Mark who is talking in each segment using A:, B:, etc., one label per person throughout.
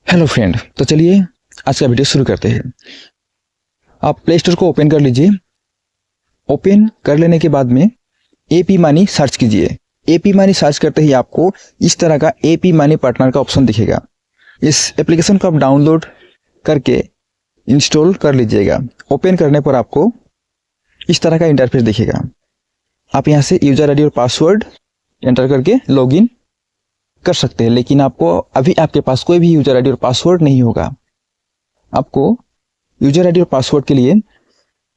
A: Hello friend, तो चलिए आज का वीडियो शुरू करते हैं। आप प्ले स्टोर को ओपन कर लीजिए। ओपन कर लेने के बाद में एपी मनी सर्च कीजिए। एपी मनी सर्च करते ही आपको इस तरह का एपी मनी पार्टनर का ऑप्शन दिखेगा। इस एप्लीकेशन को आप डाउनलोड करके इंस्टॉल कर लीजिएगा। ओपन करने पर आपको इस तरह का इंटरफेस दिखेगा। आप यहाँ से यूजर आईडी और पासवर्ड एंटर करके लॉगिन कर सकते हैं, लेकिन अभी आपके पास कोई भी यूजर आईडी और पासवर्ड नहीं होगा। आपको यूजर आईडी और पासवर्ड के लिए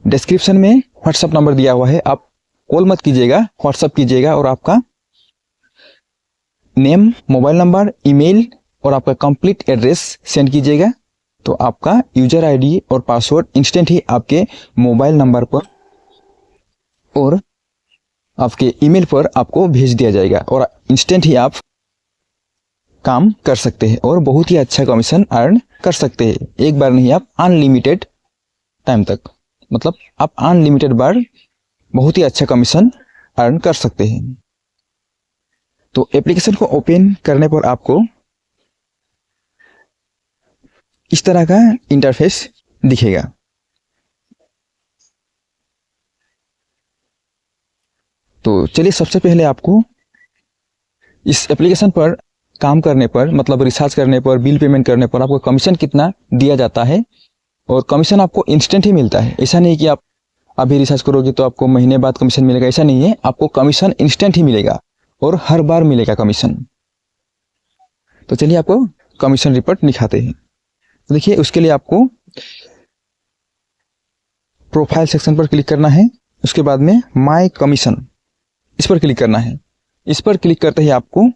A: डिस्क्रिप्शन में व्हाट्सएप नंबर दिया हुआ है। आप कॉल मत कीजिएगा, व्हाट्सएप कीजिएगा और आपका नेम, मोबाइल नंबर, ईमेल और आपका कंप्लीट एड्रेस सेंड कीजिएगा। तो आपका यूजर आईडी और पासवर्ड इंस्टेंट ही आपके मोबाइल नंबर पर और आपके ईमेल पर आपको भेज दिया जाएगा और इंस्टेंट ही आप काम कर सकते हैं और बहुत ही अच्छा कमीशन अर्न कर सकते हैं। एक बार नहीं, आप अनलिमिटेड टाइम तक, मतलब आप अनलिमिटेड बार बहुत ही अच्छा कमीशन अर्न कर सकते हैं। तो एप्लीकेशन को ओपन करने पर आपको इस तरह का इंटरफेस दिखेगा। तो चलिए, सबसे पहले आपको इस एप्लीकेशन पर काम करने पर, मतलब रिचार्ज करने पर, बिल पेमेंट करने पर आपको कमीशन कितना दिया जाता है। और कमीशन आपको इंस्टेंट ही मिलता है। ऐसा नहीं कि आप अभी रिचार्ज करोगे तो आपको महीने बाद कमीशन मिलेगा, ऐसा नहीं है। आपको कमीशन इंस्टेंट ही मिलेगा और हर बार मिलेगा कमीशन। तो चलिए आपको कमीशन रिपोर्ट दिखाते हैं। तो देखिए, उसके लिए आपको प्रोफाइल सेक्शन पर क्लिक करना है। उसके बाद में माय कमीशन, इस पर क्लिक करना है। इस पर क्लिक करते ही आपको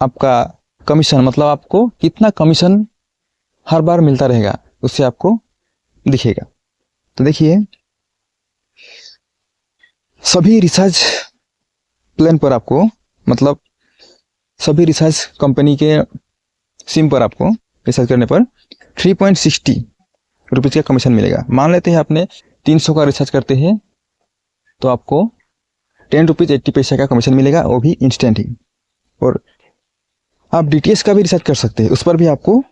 A: आपका कमीशन, मतलब आपको कितना कमीशन हर बार मिलता रहेगा, उससे आपको दिखेगा। तो देखिए, सभी रिचार्ज प्लान पर आपको, मतलब सभी रिचार्ज कंपनी के सिम पर आपको रिचार्ज करने पर 3.60 रुपीज़ का कमीशन मिलेगा। मान लेते हैं आपने 300 का रिचार्ज करते हैं तो आपको 10 रुपीज़ 80 पैसे का कमीशन मिलेगा, वो भी इंस्टेंट ही। और आप डीटीएच का भी रिचार्ज कर सकते हैं, उस पर भी आपको,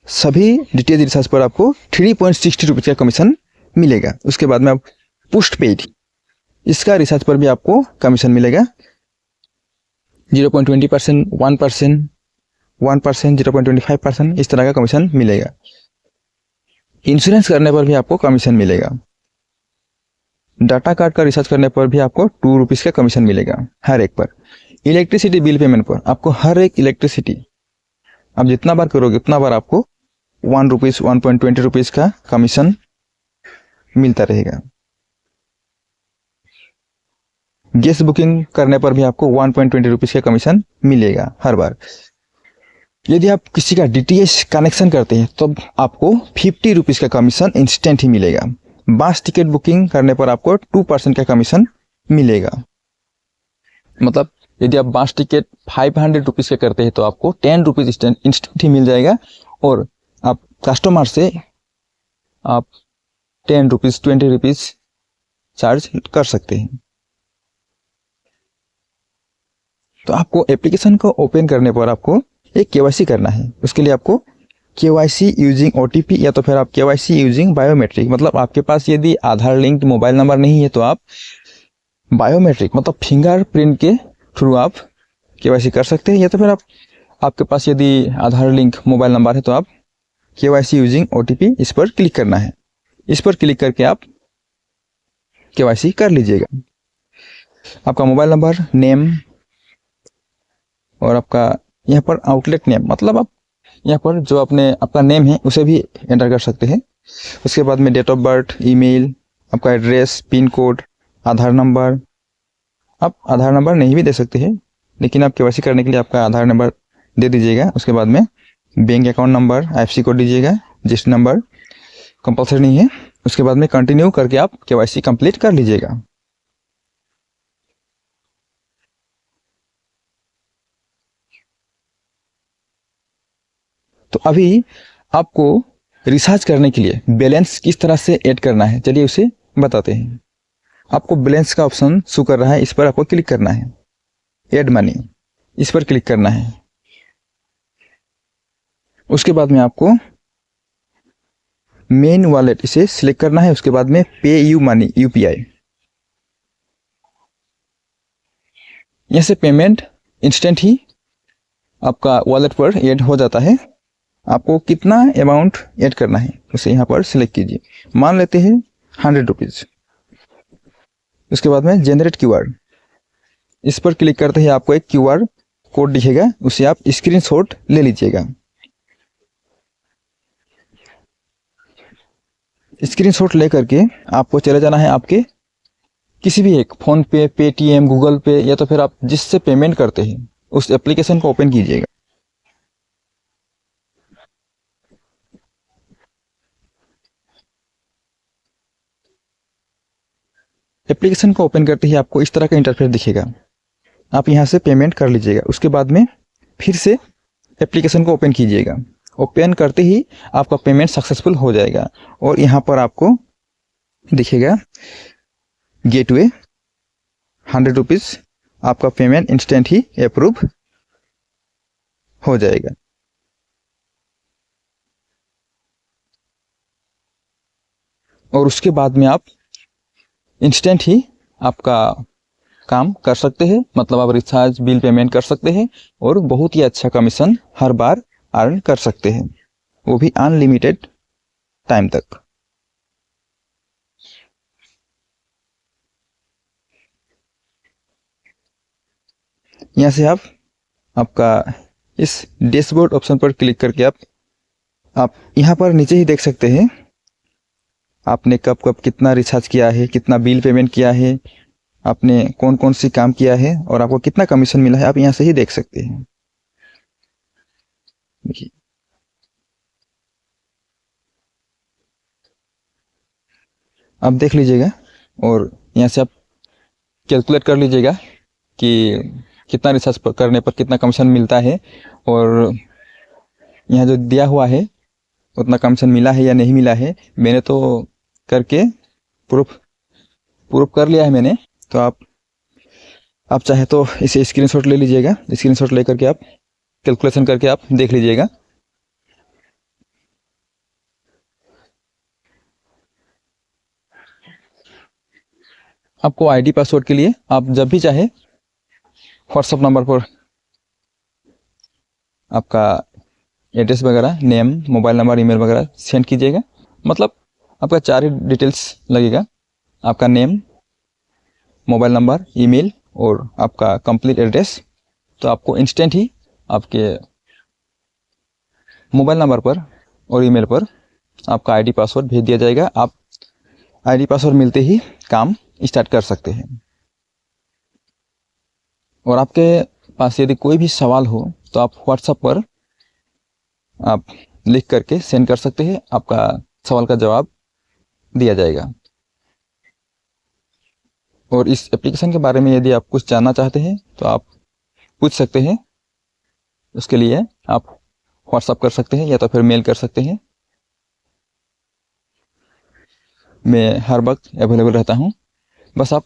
A: सभी डीटीएच रिचार्ज पर आपको 3.60 रुपीज़ का कमीशन मिलेगा। उसके बाद में आप पोस्ट पेड, इसका रिचार्ज पर भी आपको कमीशन मिलेगा 0.20%, 1%, 1%, 0.25%, इस तरह का कमीशन मिलेगा। इंश्योरेंस करने पर भी आपको कमीशन मिलेगा। डाटा कार्ड का रिचार्ज करने पर भी आपको 2 रुपीज़ का कमीशन मिलेगा हर एक पर। इलेक्ट्रिसिटी बिल पेमेंट पर आपको हर एक इलेक्ट्रिसिटी आप जितना बार करोगे उतना बार आपको 1 रुपीज़, 1.20 रुपीज़ का कमीशन मिलता रहेगा। गैस बुकिंग करने पर भी आपको 1.20 रुपीज़ का कमीशन मिलेगा हर बार। यदि आप किसी का डीटीएच कनेक्शन करते हैं तो आपको 50 रुपीज़ का कमीशन इंस्टेंट ही मिलेगा। बस टिकट बुकिंग करने पर आपको 2% का कमीशन मिलेगा। मतलब यदि आप बस टिकट 500 रुपीज़ का करते हैं तो आपको 10 रुपीज़ इंस्टेंट ही मिल जाएगा और आप कस्टमर से आप 10 रुपीज़, 20 रुपीज़ चार्ज कर सकते हैं। तो आपको एप्लीकेशन को ओपन करने पर आपको एक केवाईसी करना है। उसके लिए आपको केवाईसी यूजिंग ओटीपी या तो फिर आप केवाईसी यूजिंग बायोमेट्रिक, मतलब आपके पास यदि आधार लिंक्ड मोबाइल नंबर नहीं है तो आप बायोमेट्रिक, मतलब फिंगरप्रिंट के थ्रू आप केवाईसी कर सकते हैं। या तो फिर आपके पास यदि आधार लिंक मोबाइल नंबर है तो आप केवाईसी यूजिंग ओटीपी, इस पर क्लिक करना है। इस पर क्लिक करके आप केवाईसी कर लीजिएगा। आपका मोबाइल नंबर, नेम और आपका यहाँ पर आउटलेट नेम, मतलब आप यहाँ पर जो आपका नेम है उसे भी एंटर कर सकते हैं। उसके बाद में डेट ऑफ बर्थ, ईमेल, आपका एड्रेस, पिन कोड, आधार नंबर। आप आधार नंबर नहीं भी दे सकते हैं, लेकिन आप केवाईसी करने के लिए आपका आधार नंबर दे दीजिएगा। उसके बाद में bank account number, IFSC code दीजिएगा, रजिस्टर नंबर कंपलसरी नहीं है। उसके बाद में कंटिन्यू करके आप केवाईसी कंप्लीट कर लीजिएगा। तो अभी आपको रिचार्ज करने के लिए बैलेंस किस तरह से ऐड करना है, चलिए उसे बताते हैं। आपको बैलेंस का ऑप्शन शो कर रहा है, इस पर आपको क्लिक करना है। ऐड मनी, इस पर क्लिक करना है। उसके बाद में आपको मेन वॉलेट इसे सिलेक्ट करना है। उसके बाद में पे यू मनी UPI, यहाँ से पेमेंट इंस्टेंट ही आपका वॉलेट पर ऐड हो जाता है। आपको कितना अमाउंट ऐड करना है उसे यहाँ पर सिलेक्ट कीजिए। मान लेते हैं 100 रुपीज़। उसके बाद में जनरेट QR, इस पर क्लिक करते ही आपको एक QR कोड दिखेगा, उसे आप स्क्रीनशॉट ले लीजिएगा। स्क्रीनशॉट ले करके आपको चले जाना है आपके किसी भी एक फोन पे, पेटीएम, गूगल पे या तो फिर आप जिससे पेमेंट करते हैं उस एप्लीकेशन को ओपन कीजिएगा। एप्लीकेशन को ओपन करते ही आपको इस तरह का इंटरफेस दिखेगा। आप यहाँ से पेमेंट कर लीजिएगा। उसके बाद में फिर से एप्लीकेशन को ओपन कीजिएगा। ओपन करते ही आपका पेमेंट सक्सेसफुल हो जाएगा और यहाँ पर आपको दिखेगा गेटवे 100 रुपीज़। आपका पेमेंट इंस्टेंट ही अप्रूव हो जाएगा। और उसके बाद में आप इंस्टेंट ही आपका काम कर सकते हैं, मतलब आप रिचार्ज, बिल पेमेंट कर सकते हैं और बहुत ही अच्छा कमीशन हर बार अर्न कर सकते हैं, वो भी अनलिमिटेड टाइम तक। यहाँ से आपका इस डैशबोर्ड ऑप्शन पर क्लिक करके आप यहाँ पर नीचे ही देख सकते हैं आपने कब कब कितना रिचार्ज किया है, कितना बिल पेमेंट किया है, आपने कौन कौन सी काम किया है और आपको कितना कमीशन मिला है, आप यहाँ से ही देख सकते हैं। देखिए, आप देख लीजिएगा और यहाँ से आप कैलकुलेट कर लीजिएगा कि कितना रिचार्ज करने पर कितना कमीशन मिलता है और यहाँ जो दिया हुआ है उतना कमीशन मिला है या नहीं मिला है। मैंने तो करके प्रूफ कर लिया है मैंने, तो आप चाहे तो इसे स्क्रीनशॉट ले लीजिएगा। स्क्रीनशॉट लेकर के आप कैलकुलेशन करके आप देख लीजिएगा। आपको आईडी पासवर्ड के लिए आप जब भी चाहे व्हाट्सएप नंबर पर आपका एड्रेस वगैरह, नेम, मोबाइल नंबर, ईमेल वगैरह सेंड कीजिएगा। मतलब आपका 4 ही डिटेल्स लगेगा, आपका नेम, मोबाइल नंबर, ईमेल और आपका कंप्लीट एड्रेस। तो आपको इंस्टेंट ही आपके मोबाइल नंबर पर और ईमेल पर आपका आईडी पासवर्ड भेज दिया जाएगा। आप आईडी पासवर्ड मिलते ही काम स्टार्ट कर सकते हैं। और आपके पास यदि कोई भी सवाल हो तो आप व्हाट्सएप पर आप लिख करके सेंड कर सकते हैं, आपका सवाल का जवाब दिया जाएगा। और इस एप्लीकेशन के बारे में यदि आप कुछ जानना चाहते हैं तो आप पूछ सकते हैं। उसके लिए आप व्हाट्सएप कर सकते हैं या तो फिर मेल कर सकते हैं। मैं हर वक्त अवेलेबल रहता हूं, बस आप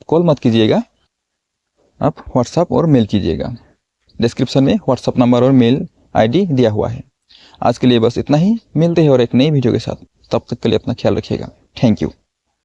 A: कॉल मत कीजिएगा, आप व्हाट्सएप और मेल कीजिएगा। डिस्क्रिप्शन में व्हाट्सएप नंबर और मेल आईडी दिया हुआ है। आज के लिए बस इतना ही, मिलते हैं और एक नई वीडियो के साथ। तब तक के लिए अपना ख्याल रखिएगा। Thank you.